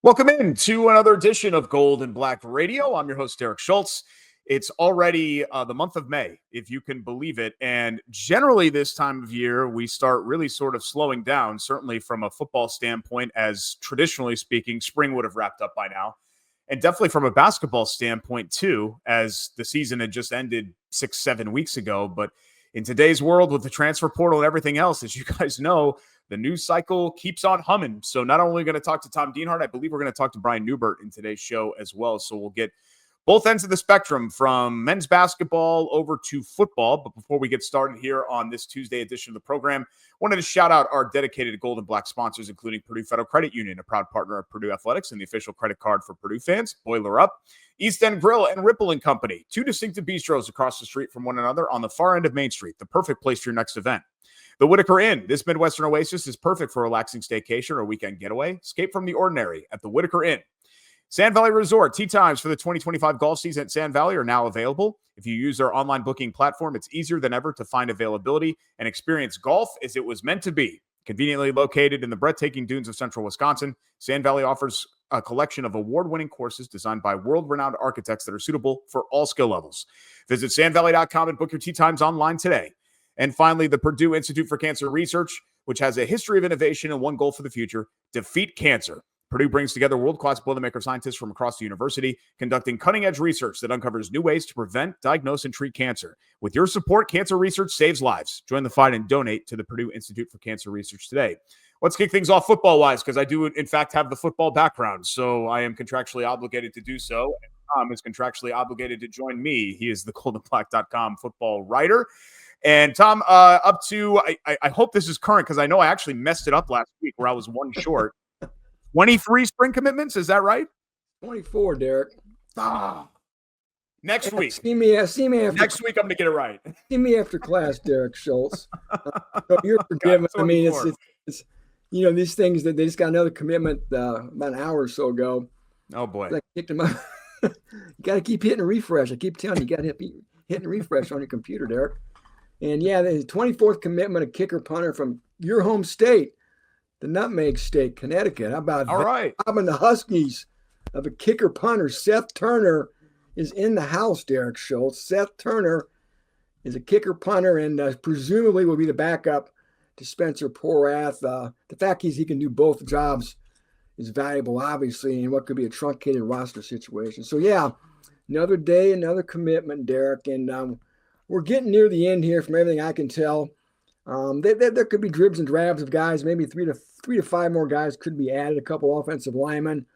Welcome in to another edition of Gold and Black Radio. I'm your host, Derek Schultz. It's already the month of May, if you can believe it. And generally this time of year, we start really sort of slowing down, certainly from a football standpoint, as traditionally speaking, spring would have wrapped up by now. And definitely from a basketball standpoint, too, as the season had just ended 6-7 weeks ago. But in today's world with the transfer portal and everything else, as you guys know, the news cycle keeps on humming. So not only going to talk to Tom Dienhart, I believe we're going to talk to Brian Neubert in today's show as well. So we'll get both ends of the spectrum from men's basketball over to football. But before we get started here on this Tuesday edition of the program, I wanted to shout out our dedicated Gold and Black sponsors, including Purdue Federal Credit Union, a proud partner of Purdue Athletics and the official credit card for Purdue fans. Boiler Up, East End Grill, and Ripple and Company, two distinctive bistros across the street from one another on the far end of Main Street, the perfect place for your next event. The Whitaker Inn, this Midwestern oasis, is perfect for a relaxing staycation or weekend getaway. Escape from the ordinary at the Whitaker Inn. Sand Valley Resort, tee times for the 2025 golf season at Sand Valley are now available. If you use their online booking platform, it's easier than ever to find availability and experience golf as it was meant to be. Conveniently located in the breathtaking dunes of central Wisconsin, Sand Valley offers a collection of award-winning courses designed by world-renowned architects that are suitable for all skill levels. Visit sandvalley.com and book your tee times online today. And finally, the Purdue Institute for Cancer Research, which has a history of innovation and one goal for the future: defeat cancer. Purdue brings together world-class Boilermaker scientists from across the university, conducting cutting-edge research that uncovers new ways to prevent, diagnose, and treat cancer. With your support, cancer research saves lives. Join the fight and donate to the Purdue Institute for Cancer Research today. Let's kick things off football-wise, because I do, in fact, have the football background, so I am contractually obligated to do so. And Tom is contractually obligated to join me. He is the goldandblack.com football writer. And Tom, up to, I hope this is current, because I know I actually messed it up last week where I was one short. 23 spring commitments, is that right? 24, Derek. Next week. See me after. Next week, I'm going to get it right. See me after class, Derek Schultz. So you're forgiven. I mean, it's these things that they just got another commitment about an hour or so ago. Oh boy. I kicked them up. You got to keep hitting refresh. I keep telling you, you got to hitting refresh on your computer, Derek. And yeah, the 24th commitment, a kicker punter from your home state, the Nutmeg State, Connecticut. How about all right? Robbing the Huskies of a kicker punter. Seth Turner is in the house, Derek Schultz. Seth Turner is a kicker punter and presumably will be the backup to Spencer Porath. The fact he can do both jobs is valuable, obviously, in what could be a truncated roster situation. So yeah, another day, another commitment, Derek, and we're getting near the end here from everything I can tell. There could be dribs and drabs of guys, maybe three to five more guys could be added, a couple offensive linemen.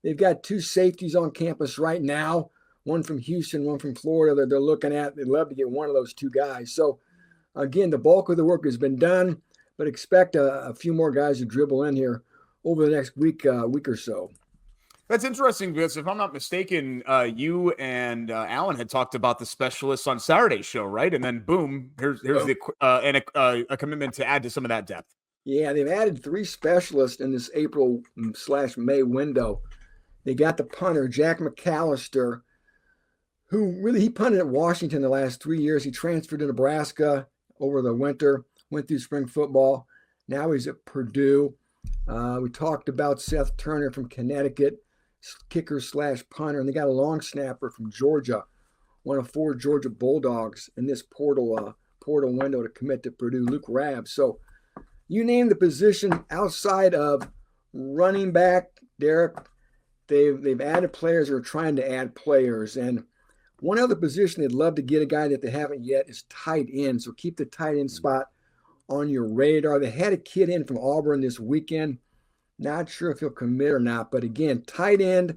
They've got two safeties on campus right now, one from Houston, one from Florida that they're looking at. They'd love to get one of those two guys. So, again, the bulk of the work has been done, but expect a few more guys to dribble in here over the next week or so. That's interesting because if I'm not mistaken, you and Alan had talked about the specialists on Saturday's show, right? And then boom, here's a commitment to add to some of that depth. Yeah, they've added three specialists in this April/May window. They got the punter, Jack McAllister, who he punted at Washington the last 3 years. He transferred to Nebraska over the winter, went through spring football. Now he's at Purdue. We talked about Seth Turner from Connecticut, kicker/punter, and they got a long snapper from Georgia, one of four Georgia Bulldogs in this portal window to commit to Purdue, Luke Rabb. So you name the position outside of running back, Derek, they've added players or are trying to add players. And one other position they'd love to get a guy that they haven't yet is tight end. So keep the tight end spot on your radar. They had a kid in from Auburn this weekend. Not sure if he'll commit or not, but again, tight end,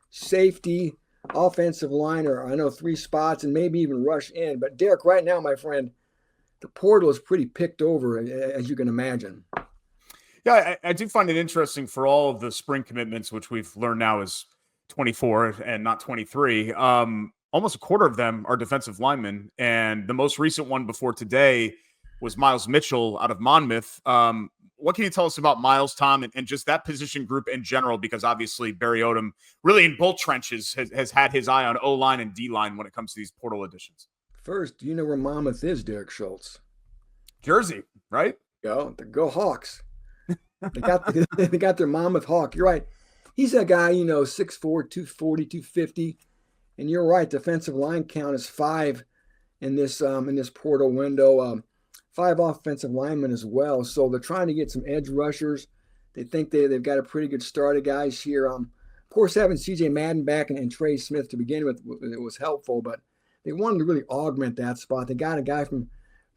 safety, offensive line, or I know three spots and maybe even rush in. But Derek, right now, my friend, the portal is pretty picked over, as you can imagine. Yeah, I do find it interesting for all of the spring commitments, which we've learned now is 24 and not 23. Almost a quarter of them are defensive linemen, and the most recent one before today was Miles Mitchell out of Monmouth. What can you tell us about Miles, Tom, and just that position group in general? Because obviously Barry Odom, really in both trenches, has had his eye on O-line and D-line when it comes to these portal additions. First, do you know where Monmouth is, Derek Schultz? Jersey, right? Go Hawks. They got their Monmouth Hawk. You're right. He's a guy, 6'4", 240, 250. And you're right, defensive line count is 5 in this portal window. 5 offensive linemen as well. So they're trying to get some edge rushers. They think they've got a pretty good start of guys here. Of course, having C.J. Madden back and Trey Smith to begin with, it was helpful, but they wanted to really augment that spot. They got a guy from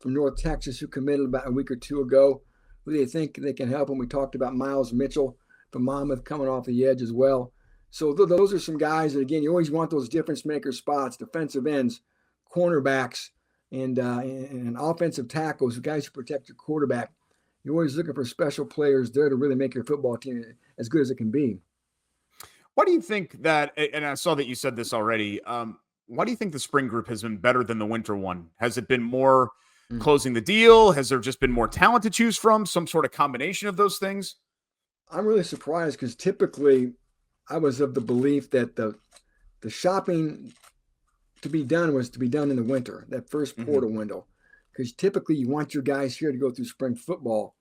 North Texas who committed about a week or two ago who they think they can help him. We talked about Miles Mitchell from Monmouth coming off the edge as well. So those are some guys that, again, you always want those difference maker spots, defensive ends, cornerbacks, and offensive tackles, guys who protect your quarterback. You're always looking for special players there to really make your football team as good as it can be. Why do you think that, and I saw that you said this already, why do you think the spring group has been better than the winter one? Has it been more closing the deal? Has there just been more talent to choose from? Some sort of combination of those things? I'm really surprised because typically I was of the belief that the shopping to be done was to be done in the winter, that first portal window, because typically you want your guys here to go through spring football,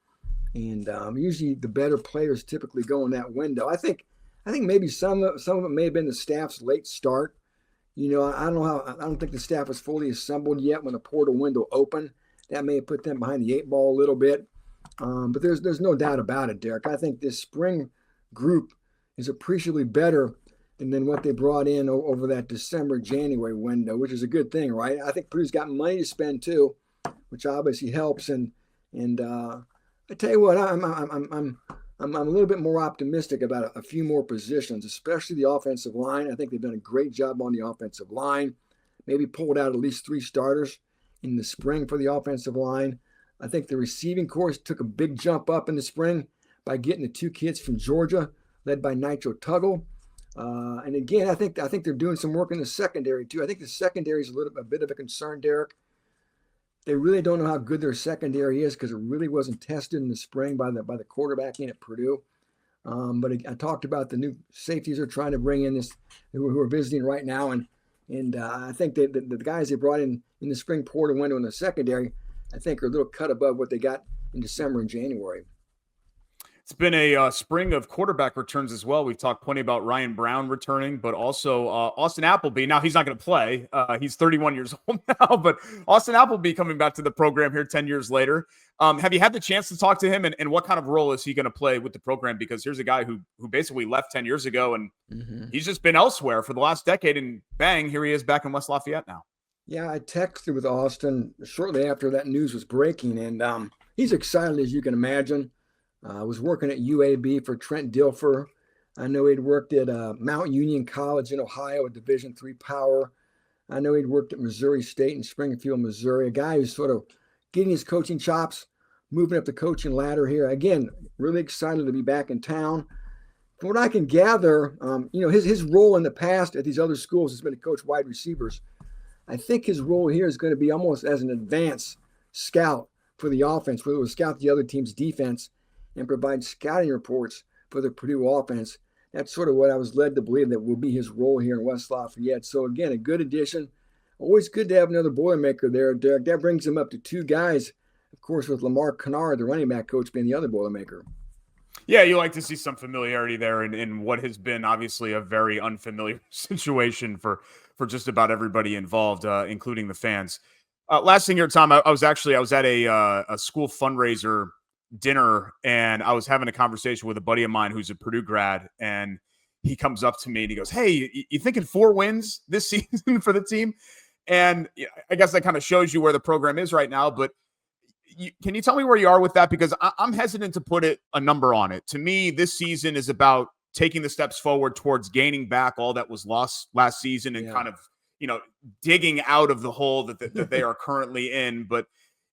and usually the better players typically go in that window. I think maybe some of it may have been the staff's late start. I don't think the staff was fully assembled yet when the portal window opened. That may have put them behind the 8 ball a little bit. But there's no doubt about it, Derek. I think this spring group is appreciably better than what they brought in over that December-January window, which is a good thing, right? I think Purdue's got money to spend too, which obviously helps. And I tell you what, I'm a little bit more optimistic about a few more positions, especially the offensive line. I think they've done a great job on the offensive line. Maybe pulled out at least 3 starters in the spring for the offensive line. I think the receiving corps took a big jump up in the spring by getting the 2 kids from Georgia, led by Nitro Tuggle. And again, I think they're doing some work in the secondary too. I think the secondary is a bit of a concern, Derek. They really don't know how good their secondary is because it really wasn't tested in the spring by the quarterbacking at Purdue. But I talked about the new safeties they're trying to bring in who are visiting right now, and I think that the guys they brought in the spring portal window in the secondary, I think are a little cut above what they got in December and January. It's been a spring of quarterback returns as well. We've talked plenty about Ryan Brown returning, but also Austin Appleby. Now, he's not going to play. He's 31 years old now, but Austin Appleby coming back to the program here 10 years later. Have you had the chance to talk to him, and what kind of role is he going to play with the program? Because here's a guy who basically left 10 years ago, and he's just been elsewhere for the last decade, and bang, here he is back in West Lafayette now. Yeah, I texted with Austin shortly after that news was breaking, and he's excited as you can imagine. I was working at UAB for Trent Dilfer. I know he'd worked at Mount Union College in Ohio, a Division III power. I know he'd worked at Missouri State in Springfield, Missouri. A guy who's sort of getting his coaching chops, moving up the coaching ladder here. Again, really excited to be back in town. From what I can gather, his role in the past at these other schools has been to coach wide receivers. I think his role here is going to be almost as an advanced scout for the offense, where it will scout the other team's defense and provide scouting reports for the Purdue offense. That's sort of what I was led to believe that will be his role here in West Lafayette. So again, a good addition. Always good to have another Boilermaker there, Derek. That brings him up to 2 guys, of course, with Lamar Kennard, the running back coach, being the other Boilermaker. Yeah, you like to see some familiarity there in what has been obviously a very unfamiliar situation for just about everybody involved, including the fans. Last thing here, Tom, I was at a school fundraiser dinner, and I was having a conversation with a buddy of mine who's a Purdue grad, and he comes up to me and he goes, "Hey, you thinking 4 wins this season for the team?" And I guess that kind of shows you where the program is right now, but can you tell me where you are with that? Because I'm hesitant to put a number on it. To me, this season is about taking the steps forward towards gaining back all that was lost last season and kind of, digging out of the hole that they are currently in. But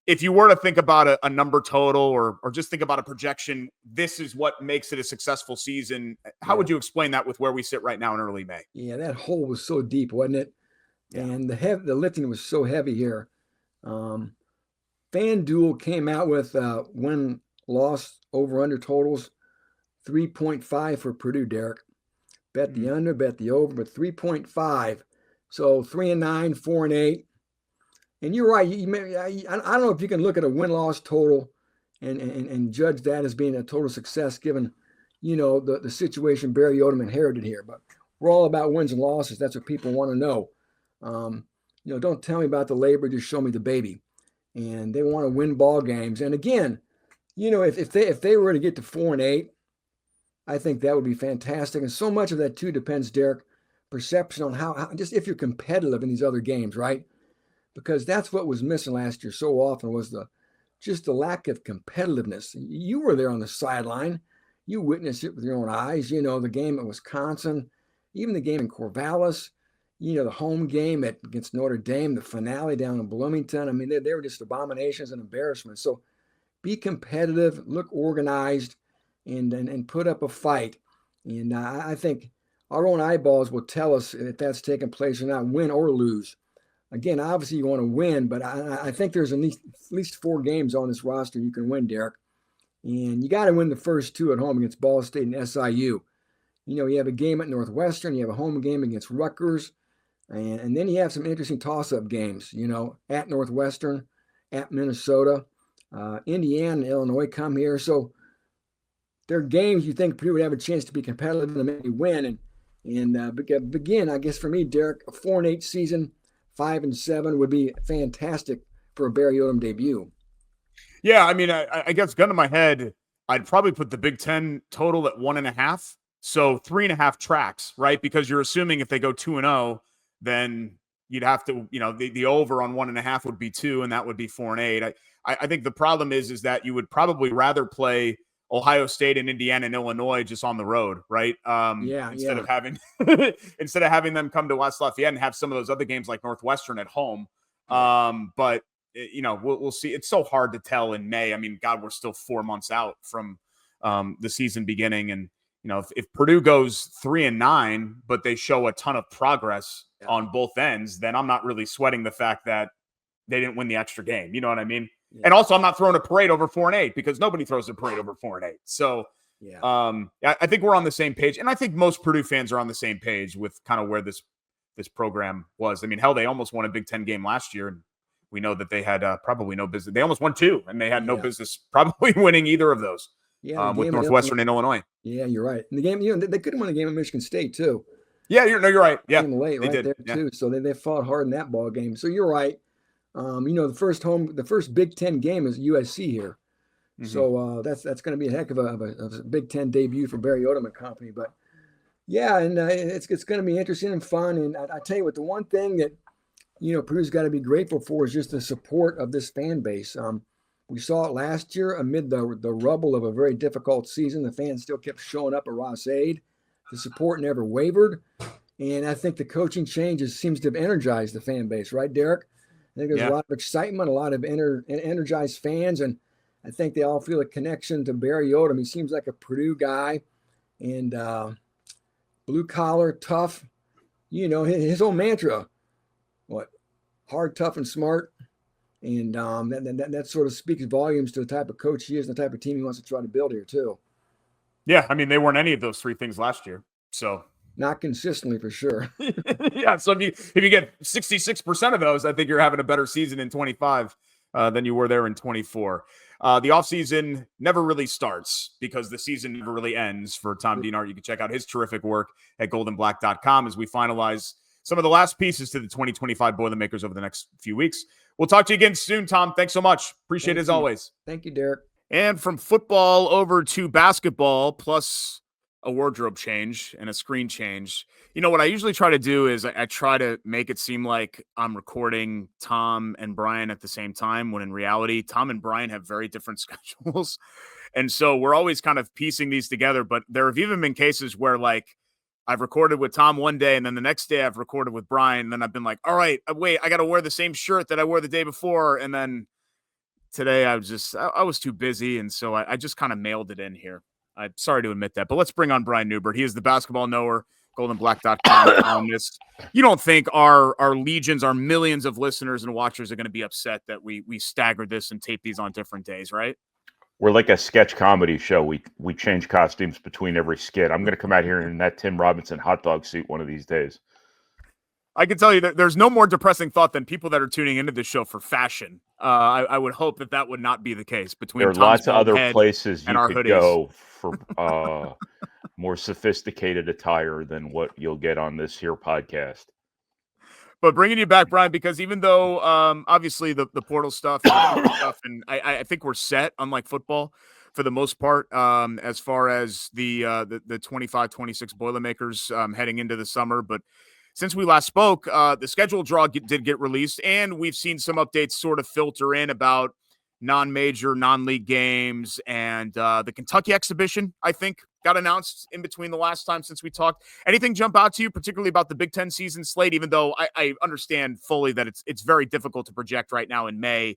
if you were to think about a number total or just think about a projection, this is what makes it a successful season. How would you explain that with where we sit right now in early May? Yeah, that hole was so deep, wasn't it? Yeah. And the lifting was so heavy here. FanDuel came out with win-loss over-under totals, 3.5 for Purdue, Derek. Bet the under, bet the over, but 3.5. So 3-9, 4-8. And you're right. I don't know if you can look at a win-loss total and judge that as being a total success given the situation Barry Odom inherited here. But we're all about wins and losses. That's what people want to know. Don't tell me about the labor, just show me the baby. And they want to win ball games. And again, if they were to get to 4-8, I think that would be fantastic. And so much of that too depends, Derek, perception on how just if you're competitive in these other games, right? Because that's what was missing last year so often was the lack of competitiveness. You were there on the sideline. You witnessed it with your own eyes. The game at Wisconsin, even the game in Corvallis, the home game against Notre Dame, the finale down in Bloomington. I mean, they were just abominations and embarrassments. So be competitive, look organized, and put up a fight. And I think our own eyeballs will tell us if that's taking place or not, win or lose. Again, obviously you want to win, but I think there's at least 4 games on this roster you can win, Derek. And you got to win the first 2 at home against Ball State and SIU. You have a game at Northwestern, you have a home game against Rutgers, and then you have some interesting toss-up games, at Northwestern, at Minnesota, Indiana and Illinois come here. So they're games you think Purdue would have a chance to be competitive and maybe win. And begin, I guess for me, Derek, a 4-8 season, 5-7 would be fantastic for a Barry Odom debut. Yeah, I mean, I guess gun to my head, I'd probably put the Big Ten total at 1.5. So 3.5 tracks, right? Because you're assuming if they go 2-0, then you'd have to, the over on 1.5 would be 2, and that would be 4-8. I think the problem is that you would probably rather play Ohio State and Indiana and Illinois just on the road, right? Instead of having them come to West Lafayette and have some of those other games like Northwestern at home. But we'll see. It's so hard to tell in May. I mean, God, we're still 4 months out from the season beginning, and if Purdue goes 3-9, but they show a ton of progress on both ends, then I'm not really sweating the fact that they didn't win the extra game. You know what I mean? Yeah. And also, I'm not throwing a parade over 4-8 because nobody throws a parade over 4-8. So, I think we're on the same page, and I think most Purdue fans are on the same page with kind of where this program was. I mean, hell, they almost won a Big Ten game last year, and we know that they had probably no business. They almost won 2, and they had no business probably winning either of those. With Northwestern and Illinois. Yeah, you're right. And the game, they could have won the game at Michigan State too. Yeah, you're right. Yeah, late, they did. There too. So they fought hard in that ball game. So you're right. The first Big Ten game is USC here. Mm-hmm. So that's going to be a heck of a Big Ten debut for Barry Odom and company. But yeah, and it's going to be interesting and fun. And I tell you what, the one thing that Purdue's got to be grateful for is just the support of this fan base. We saw it last year amid the rubble of a very difficult season. The fans still kept showing up at Ross-Ade. The support never wavered. And I think the coaching changes seems to have energized the fan base, right, Derek? I think there's a lot of excitement, a lot of energized fans, and I think they all feel a connection to Barry Odom. He seems like a Purdue guy and blue collar, tough. His whole mantra, hard, tough, and smart. And that sort of speaks volumes to the type of coach he is and the type of team he wants to try to build here too. Yeah, I mean, they weren't any of those 3 things last year, so not consistently for sure. Yeah, so if you get 66% of those, I think you're having a better season in 25 than you were there in 24. The offseason never really starts because the season never really ends for Tom Dienhart. You can check out his terrific work at goldenblack.com as we finalize some of the last pieces to the 2025 Boilermakers over the next few weeks. We'll talk to you again soon, Tom. Thanks so much. Appreciate it as always. Thank you, Derek. And from football over to basketball, plus a wardrobe change and a screen change. What I usually try to do is I try to make it seem like I'm recording Tom and Brian at the same time, when in reality, Tom and Brian have very different schedules. And so we're always kind of piecing these together. But there have even been cases where, like, I've recorded with Tom one day, and then the next day I've recorded with Brian. And then I've been like, all right, wait, I got to wear the same shirt that I wore the day before. And then today I was too busy. And so I just kind of mailed it in here. I'm sorry to admit that, but let's bring on Brian Neubert. He is the basketball knower, goldenblack.com columnist. You don't think our legions, our millions of listeners and watchers are going to be upset that we staggered this and tape these on different days, right? We're like a sketch comedy show. We change costumes between every skit. I'm going to come out here in that Tim Robinson hot dog suit one of these days. I can tell you that there's no more depressing thought than people that are tuning into this show for fashion. I would hope that would not be the case between There are Tom's lots of bald other head places and you our could hoodies. go for more sophisticated attire than what you'll get on this here podcast. But bringing you back, Brian, because even though obviously the portal stuff and stuff, and I think we're set, unlike football, for the most part, as far as the 25-26 Boilermakers heading into the summer. But since we last spoke, the schedule draw did get released, and we've seen some updates sort of filter in about non-major, non-league games, and the Kentucky exhibition, I think, got announced in between the last time since we talked. Anything jump out to you, particularly about the Big Ten season slate, even though I understand fully that it's very difficult to project right now in May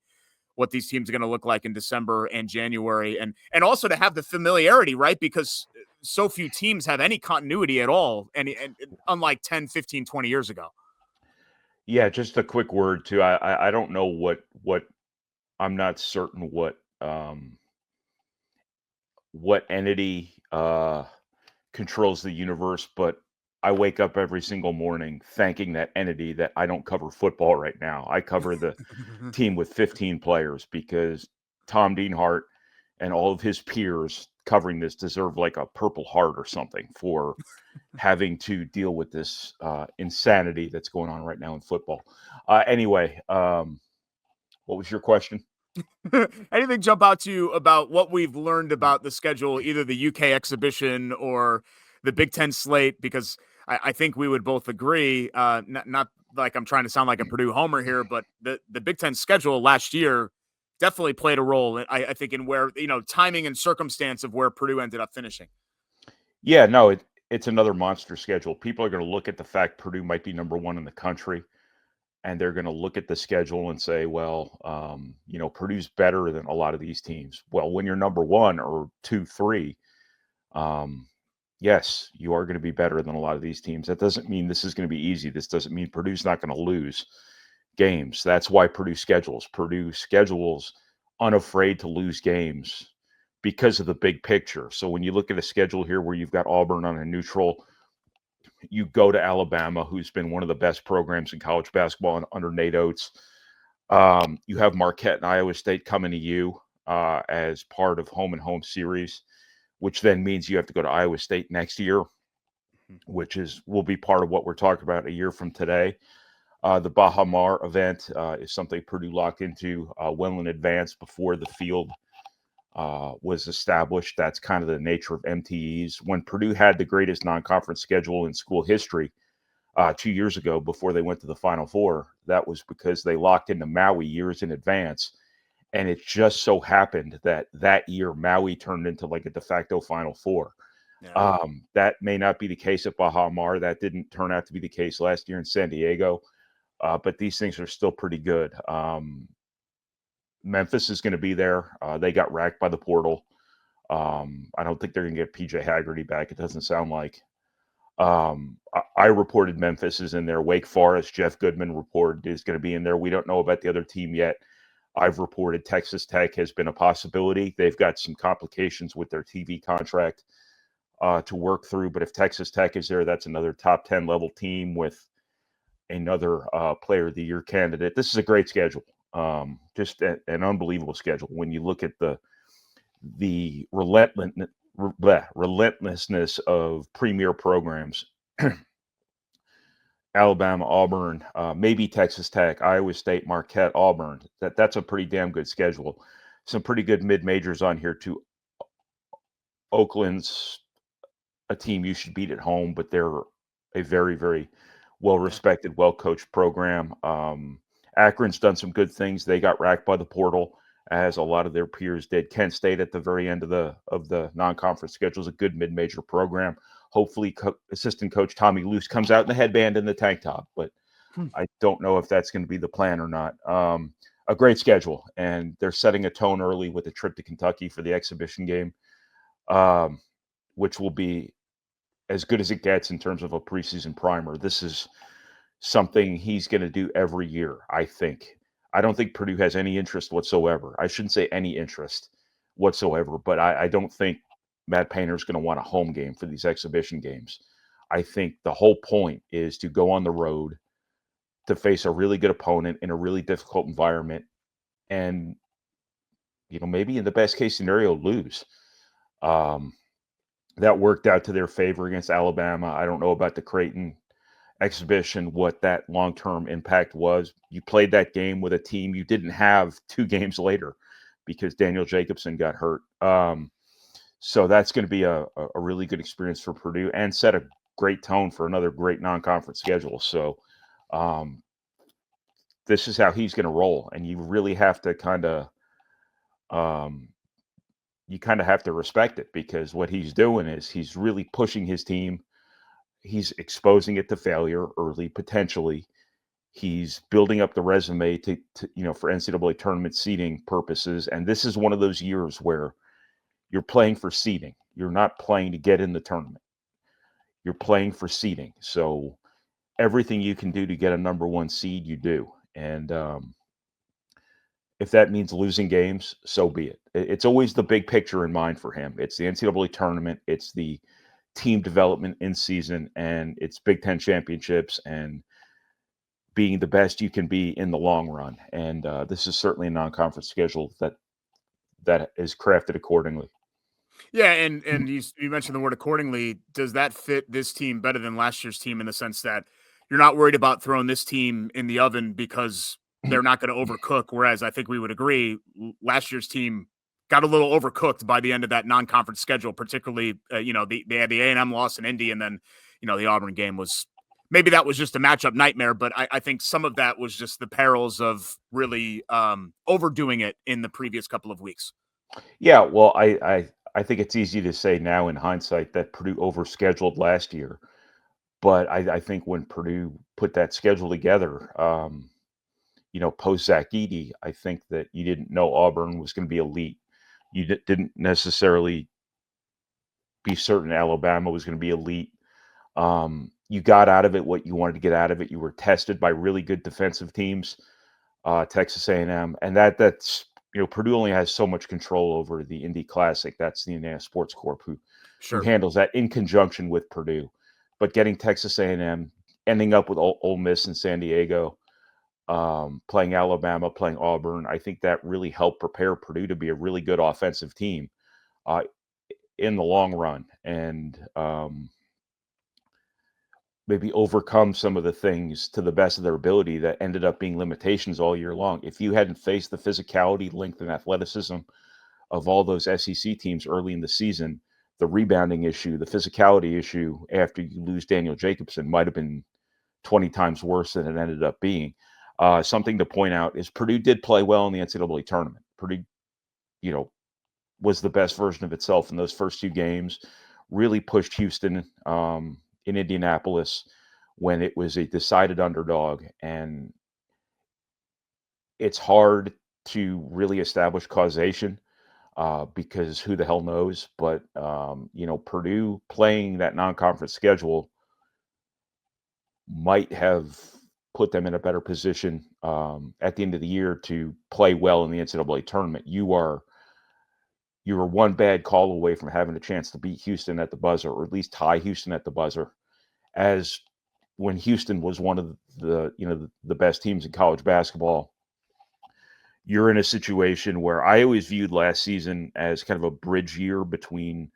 what these teams are going to look like in December and January, and also to have the familiarity, right? Because so few teams have any continuity at all, and unlike 10, 15, 20 years ago. Yeah, just a quick word too. I don't know what I'm not certain what entity controls the universe, but I wake up every single morning thanking that entity that I don't cover football right now. I cover the team with 15 players because Tom Dienhart and all of his peers covering this deserve like a Purple Heart or something for having to deal with this insanity that's going on right now in football. Anyway, what was your question? Anything jump out to you about what we've learned about the schedule, either the UK exhibition or the Big Ten slate? Because I think we would both agree, not like I'm trying to sound like a Purdue homer here, but the Big Ten schedule last year definitely played a role, I think, in where, timing and circumstance of where Purdue ended up finishing. Yeah, no, it's another monster schedule. People are going to look at the fact Purdue might be number one in the country, and they're going to look at the schedule and say, well, Purdue's better than a lot of these teams. Well, when you're number one or 2, 3, yes, you are going to be better than a lot of these teams. That doesn't mean this is going to be easy. This doesn't mean Purdue's not going to lose games. That's why Purdue schedules. Purdue schedules unafraid to lose games because of the big picture. So when you look at a schedule here where you've got Auburn on a neutral, you go to Alabama, who's been one of the best programs in college basketball under Nate Oates. You have Marquette and Iowa State coming to you as part of home and home series, which then means you have to go to Iowa State next year, which will be part of what we're talking about a year from today. The Baha Mar event is something Purdue locked into well in advance before the field was established. That's kind of the nature of MTEs. When Purdue had the greatest non-conference schedule in school history 2 years ago before they went to the Final Four, that was because they locked into Maui years in advance. And it just so happened that year Maui turned into like a de facto Final Four. Yeah. That may not be the case at Baha Mar. That didn't turn out to be the case last year in San Diego. But these things are still pretty good. Memphis is going to be there. They got racked by the portal. I don't think they're going to get PJ Haggerty back. It doesn't sound like. I reported Memphis is in there. Wake Forest, Jeff Goodman reported is going to be in there. We don't know about the other team yet. I've reported Texas Tech has been a possibility. They've got some complications with their TV contract to work through. But if Texas Tech is there, that's another top 10 level team with another player of the year candidate. This is a great schedule. Just an unbelievable schedule. When you look at the relentlessness of premier programs, Alabama, Auburn, maybe Texas Tech, Iowa State, Marquette, Auburn. That's a pretty damn good schedule. Some pretty good mid-majors on here too. Oakland's a team you should beat at home, but they're a very, very well-respected, well-coached program. Akron's done some good things. They got racked by the portal, as a lot of their peers did. Kent State at the very end of the non-conference schedule is a good mid-major program. Hopefully, assistant coach Tommy Luce comes out in the headband and the tank top, but I don't know if that's going to be the plan or not. A great schedule, and they're setting a tone early with a trip to Kentucky for the exhibition game, which will be as good as it gets in terms of a preseason primer. This is something he's going to do every year, I think. I don't think Purdue has any interest whatsoever. I shouldn't say any interest whatsoever, but I don't think Matt Painter's going to want a home game for these exhibition games. I think the whole point is to go on the road to face a really good opponent in a really difficult environment and maybe in the best case scenario, lose. That worked out to their favor against Alabama. I don't know about the Creighton exhibition, what that long-term impact was. You played that game with a team you didn't have 2 games later because Daniel Jacobson got hurt. So that's going to be a really good experience for Purdue and set a great tone for another great non-conference schedule. So this is how he's going to roll, and you really have to kind of have to respect it, because what he's doing is he's really pushing his team. He's exposing it to failure early, potentially. He's building up the resume to for NCAA tournament seeding purposes. And this is one of those years where you're playing for seeding. You're not playing to get in the tournament. You're playing for seeding. So everything you can do to get a number 1 seed, you do. And if that means losing games, so be it. It's always the big picture in mind for him. It's the NCAA tournament. It's the team development in season, and it's Big Ten championships and being the best you can be in the long run. And this is certainly a non-conference schedule that is crafted accordingly. Yeah, and you mentioned the word accordingly. Does that fit this team better than last year's team in the sense that you're not worried about throwing this team in the oven because they're not going to overcook? Whereas I think we would agree last year's team got a little overcooked by the end of that non-conference schedule, particularly, they had the A&M loss in Indy, and then, the Auburn game was, maybe that was just a matchup nightmare, but I think some of that was just the perils of really overdoing it in the previous couple of weeks. Yeah, well, I think it's easy to say now in hindsight that Purdue overscheduled last year, but I think when Purdue put that schedule together, post Ross-Ade, I think that you didn't know Auburn was going to be elite. You didn't necessarily be certain Alabama was going to be elite. You got out of it what you wanted to get out of it. You were tested by really good defensive teams, Texas A&M, and that's Purdue only has so much control over the Indy Classic. That's the Indiana Sports Corp who handles that in conjunction with Purdue. But getting Texas A&M, ending up with Ole Miss and San Diego, playing Alabama, playing Auburn, I think that really helped prepare Purdue to be a really good offensive team in the long run, and maybe overcome some of the things to the best of their ability that ended up being limitations all year long. If you hadn't faced the physicality, length, and athleticism of all those SEC teams early in the season, the rebounding issue, the physicality issue after you lose Daniel Jacobson might have been 20 times worse than it ended up being. Something to point out is Purdue did play well in the NCAA tournament. Purdue, was the best version of itself in those first 2 games, really pushed Houston in Indianapolis when it was a decided underdog. And it's hard to really establish causation because who the hell knows? But, Purdue playing that non-conference schedule might have put them in a better position at the end of the year to play well in the NCAA tournament. You were one bad call away from having a chance to beat Houston at the buzzer, or at least tie Houston at the buzzer, as when Houston was one of the best teams in college basketball. You're in a situation where I always viewed last season as kind of a bridge year between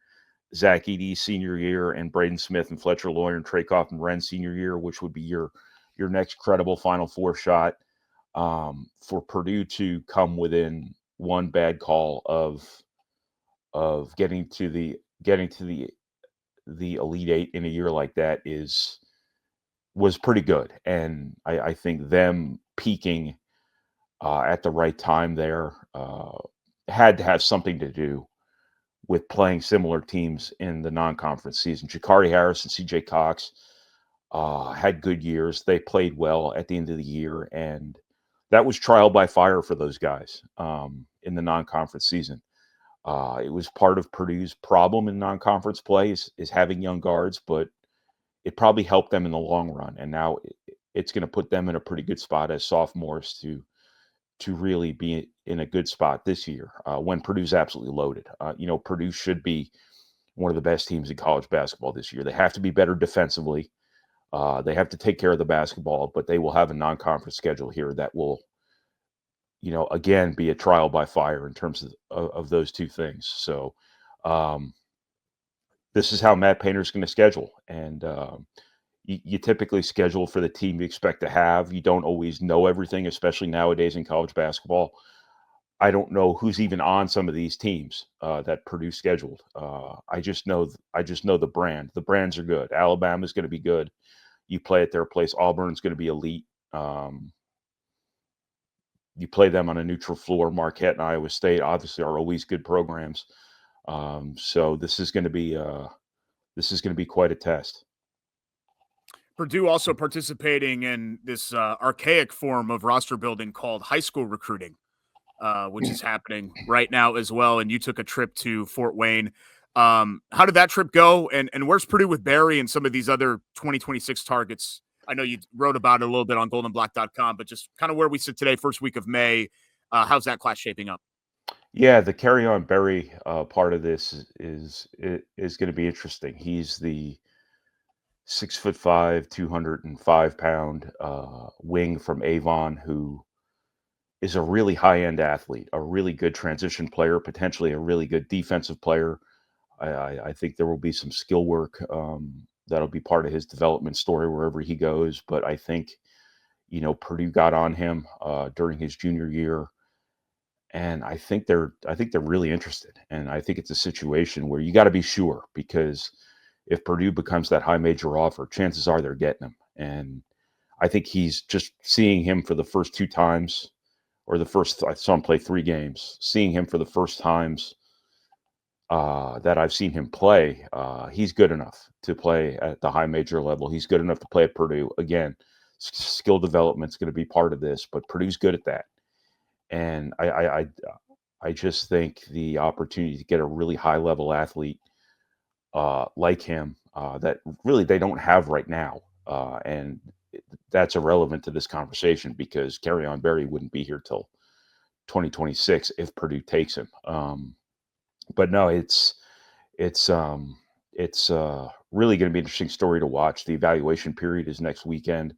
Ross-Ade's senior year and Braden Smith and Fletcher Loyer and Trey Kaufman-Wren's senior year, which would be your next credible Final Four shot. For Purdue to come within one bad call of getting to the Elite Eight in a year like that was pretty good. And I think them peaking at the right time there had to have something to do with playing similar teams in the non-conference season. Jakari Harris and CJ Cox had good years. They played well at the end of the year, and that was trial by fire for those guys in the non-conference season. It was part of Purdue's problem in non-conference play is having young guards, but it probably helped them in the long run. And now it's going to put them in a pretty good spot as sophomores to really be in a good spot this year when Purdue's absolutely loaded. Purdue should be one of the best teams in college basketball this year. They have to be better defensively. They have to take care of the basketball, but they will have a non-conference schedule here that will again, be a trial by fire in terms of those two things. So this is how Matt Painter's going to schedule. And you typically schedule for the team you expect to have. You don't always know everything, especially nowadays in college basketball. I don't know who's even on some of these teams that Purdue scheduled. I just know the brand. The brands are good. Alabama's going to be good. You play at their place. Auburn's going to be elite. You play them on a neutral floor. Marquette and Iowa State obviously are always good programs. So this is going to be quite a test. Purdue also participating in this archaic form of roster building called high school recruiting, which is happening right now as well. And you took a trip to Fort Wayne. How did that trip go? And where's Purdue with Barry and some of these other 2026 targets? I know you wrote about it a little bit on goldenblack.com, but just kind of where we sit today, first week of May, how's that class shaping up? Yeah, the carry on Barry part of this is going to be interesting. He's the 6'5", 205-pound wing from Avon who is a really high-end athlete, a really good transition player, potentially a really good defensive player. I think there will be some skill work that'll be part of his development story wherever he goes. But I think, Purdue got on him during his junior year, and I think they're really interested. And I think it's a situation where you got to be sure, because if Purdue becomes that high major offer, chances are they're getting him. And I think he's just seeing him for the first two times, or I saw him play 3 games, seeing him for the first times that I've seen him play, he's good enough to play at the high major level. He's good enough to play at Purdue. Again, skill development is going to be part of this, but Purdue's good at that. And I just think the opportunity to get a really high level athlete like him that really they don't have right now, and that's irrelevant to this conversation because Kerryon Barry wouldn't be here till 2026 if Purdue takes him. But no, it's really going to be an interesting story to watch. The evaluation period is next weekend.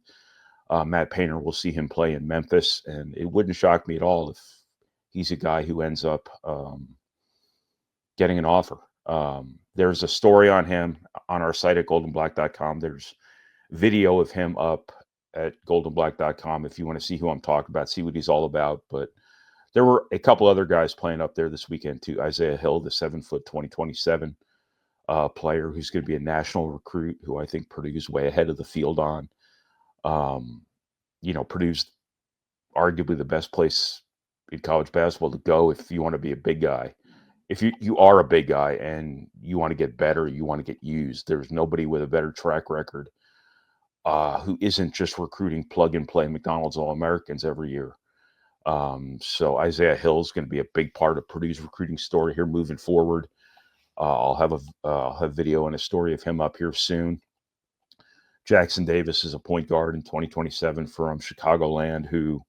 Matt Painter will see him play in Memphis, and it wouldn't shock me at all if he's a guy who ends up getting an offer. There's a story on him on our site at goldenblack.com. There's video of him up at goldenblack.com if you want to see who I'm talking about, see what he's all about. But there were a couple other guys playing up there this weekend too. Isaiah Hill, the 7-foot 2027 player who's going to be a national recruit, who I think Purdue's way ahead of the field on. Purdue's arguably the best place in college basketball to go if you want to be a big guy. If you are a big guy and you want to get better, you want to get used, there's nobody with a better track record who isn't just recruiting plug-and-play McDonald's All-Americans every year. So Isaiah Hill is going to be a big part of Purdue's recruiting story here moving forward. I'll have video and a story of him up here soon. Jackson Davis is a point guard in 2027 from Chicagoland who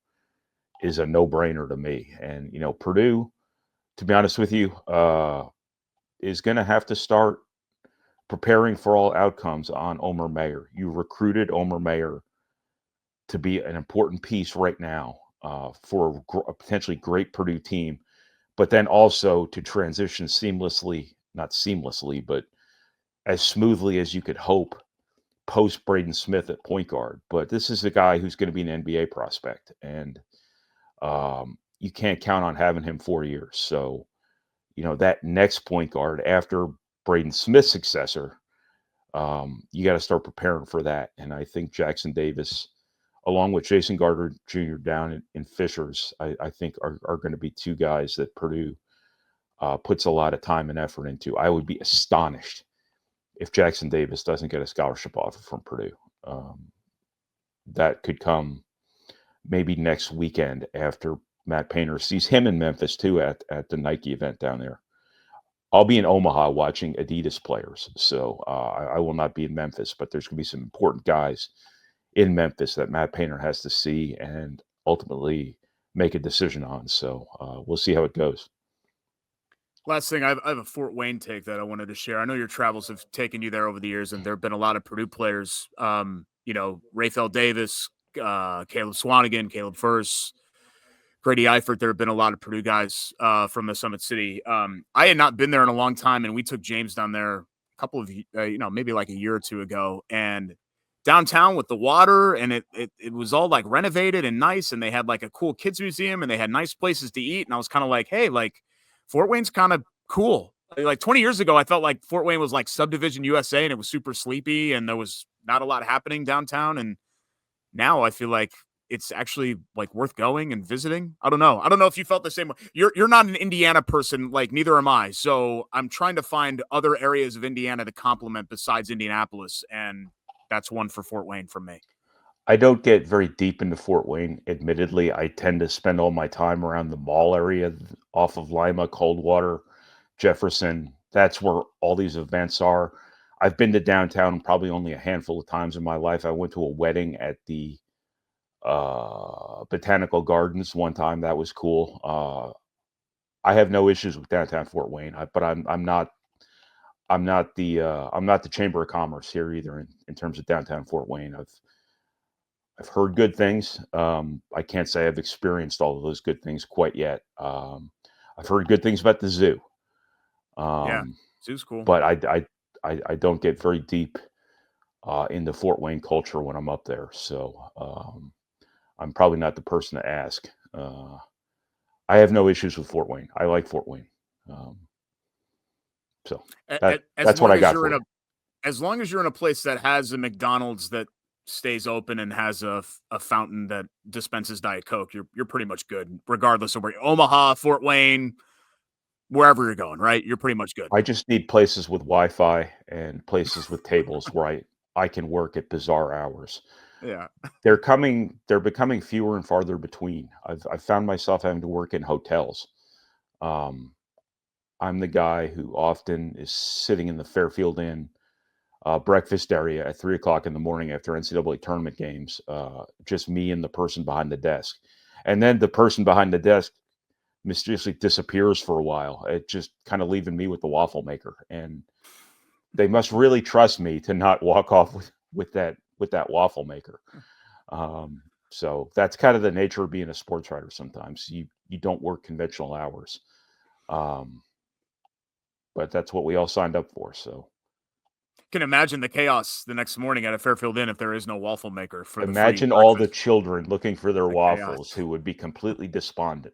is a no-brainer to me. And, Purdue, to be honest with you, is going to have to start preparing for all outcomes on Omer Mayer. You recruited Omer Mayer to be an important piece right now for a potentially great Purdue team, but then also to transition not seamlessly, but as smoothly as you could hope post Braden Smith at point guard. But this is a guy who's going to be an NBA prospect, and you can't count on having him 4 years. So, that next point guard after Braden Smith's successor, you got to start preparing for that. And I think Jackson Davis, along with Jason Gardner Jr. down in Fishers, I think are going to be two guys that Purdue puts a lot of time and effort into. I would be astonished if Jackson Davis doesn't get a scholarship offer from Purdue. That could come maybe next weekend after Matt Painter sees him in Memphis too at the Nike event down there. I'll be in Omaha watching Adidas players, so I will not be in Memphis, but there's going to be some important guys in Memphis that Matt Painter has to see and ultimately make a decision on. So we'll see how it goes. Last thing, I have a Fort Wayne take that I wanted to share. I know your travels have taken you there over the years, and there have been a lot of Purdue players, Raphael Davis, Caleb Swanigan, Caleb Furst, Grady Eifert. There have been a lot of Purdue guys from the Summit City. I had not been there in a long time, and we took James down there a couple of, maybe like a year or two ago. And downtown with the water, and it was all like renovated and nice, and they had like a cool kids museum, and they had nice places to eat. And I was kind of like, hey, like Fort Wayne's kind of cool. Like 20 years ago, I felt like Fort Wayne was like Subdivision USA, and it was super sleepy, and there was not a lot happening downtown. And now I feel like it's actually like worth going and visiting. I don't know if you felt the same way. You're not an Indiana person, like neither am I. So I'm trying to find other areas of Indiana to complement besides Indianapolis, and that's one for Fort Wayne for me. I don't get very deep into Fort Wayne. Admittedly, I tend to spend all my time around the mall area off of Lima, Coldwater, Jefferson. That's where all these events are. I've been to downtown probably only a handful of times in my life. I went to a wedding at the Botanical Gardens one time. That was cool. I have no issues with downtown Fort Wayne, but I'm not the Chamber of Commerce here either in terms of downtown Fort Wayne. I've heard good things. I can't say I've experienced all of those good things quite yet. I've heard good things about the zoo. Zoo's cool. But I don't get very deep into Fort Wayne culture when I'm up there. So I'm probably not the person to ask. I have no issues with Fort Wayne. I like Fort Wayne. So that's what I got for you. As long as you're in a place that has a McDonald's that stays open and has a fountain that dispenses Diet Coke, you're pretty much good, regardless of where Omaha, Fort Wayne, wherever you're going, right? You're pretty much good. I just need places with Wi-Fi and places with tables where I can work at bizarre hours. Yeah. They're becoming fewer and farther between. I've found myself having to work in hotels. I'm the guy who often is sitting in the Fairfield Inn breakfast area at 3:00 in the morning after NCAA tournament games, just me and the person behind the desk. And then the person behind the desk mysteriously disappears for a while. It just kind of leaving me with the waffle maker. And they must really trust me to not walk off with that waffle maker. So that's kind of the nature of being a sports writer. Sometimes you don't work conventional hours. But that's what we all signed up for. So can imagine the chaos the next morning at a Fairfield Inn if there is no waffle maker. Imagine all the children looking for their waffles chaos. Who would be completely despondent.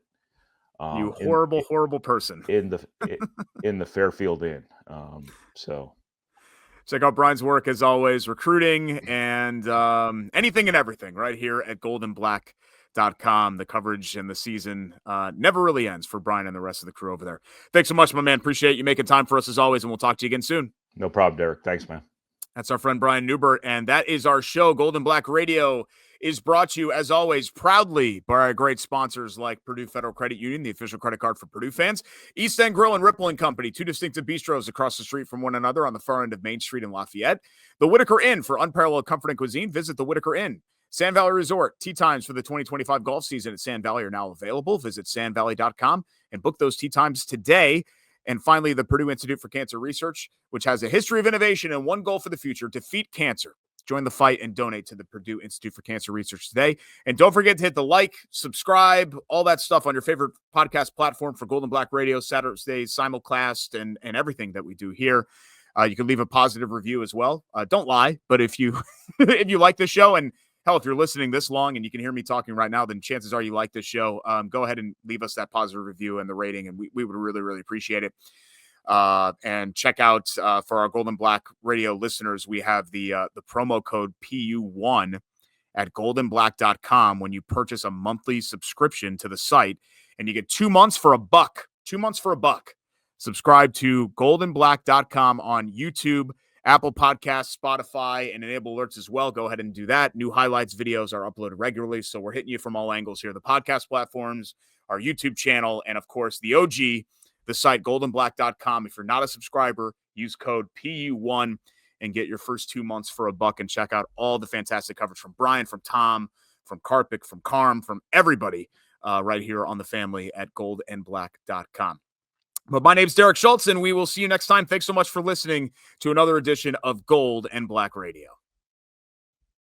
You horrible person in the Fairfield Inn. So check out Brian's work as always, recruiting and anything and everything right here at goldandblack.com. The coverage and the season never really ends for Brian and the rest of the crew over there. Thanks so much, my man. Appreciate you making time for us as always, and we'll talk to you again soon. No problem, Derek. Thanks, man. That's our friend Brian Neubert, and that is our show. Gold and Black Radio is brought to you, as always, proudly by our great sponsors like Purdue Federal Credit Union, the official credit card for Purdue fans, East End Grill and Ripple & Company, two distinctive bistros across the street from one another on the far end of Main Street in Lafayette, the Whitaker Inn for unparalleled comfort and cuisine. Visit the Whitaker Inn. Sand Valley Resort, tee times for the 2025 golf season at Sand Valley are now available. Visit sandvalley.com and book those tee times today. And finally, the Purdue Institute for Cancer Research, which has a history of innovation and one goal for the future: defeat cancer. Join the fight and donate to the Purdue Institute for Cancer Research today. And don't forget to hit the like, subscribe, all that stuff on your favorite podcast platform for Gold and Black Radio, Saturdays, simulcast, and everything that we do here. You can leave a positive review as well. Don't lie, but if you if you like this show, and hell, if you're listening this long and you can hear me talking right now, then chances are you like this show. Go ahead and leave us that positive review and the rating, and we would really, really appreciate it. And check out for our Gold and Black Radio listeners, we have the promo code PU1 at goldandblack.com when you purchase a monthly subscription to the site, and you get 2 months for $1. 2 months for $1. Subscribe to goldandblack.com on YouTube, Apple Podcasts, Spotify, and enable alerts as well. Go ahead and do that. New highlights videos are uploaded regularly, so we're hitting you from all angles here. The podcast platforms, our YouTube channel, and of course the OG, the site goldandblack.com. If you're not a subscriber, use code PU1 and get your first 2 months for $1 and check out all the fantastic coverage from Brian, from Tom, from Karpik, from Carm, from everybody right here on the family at goldandblack.com. But my name's Derek Schultz, and we will see you next time. Thanks so much for listening to another edition of Gold and Black Radio.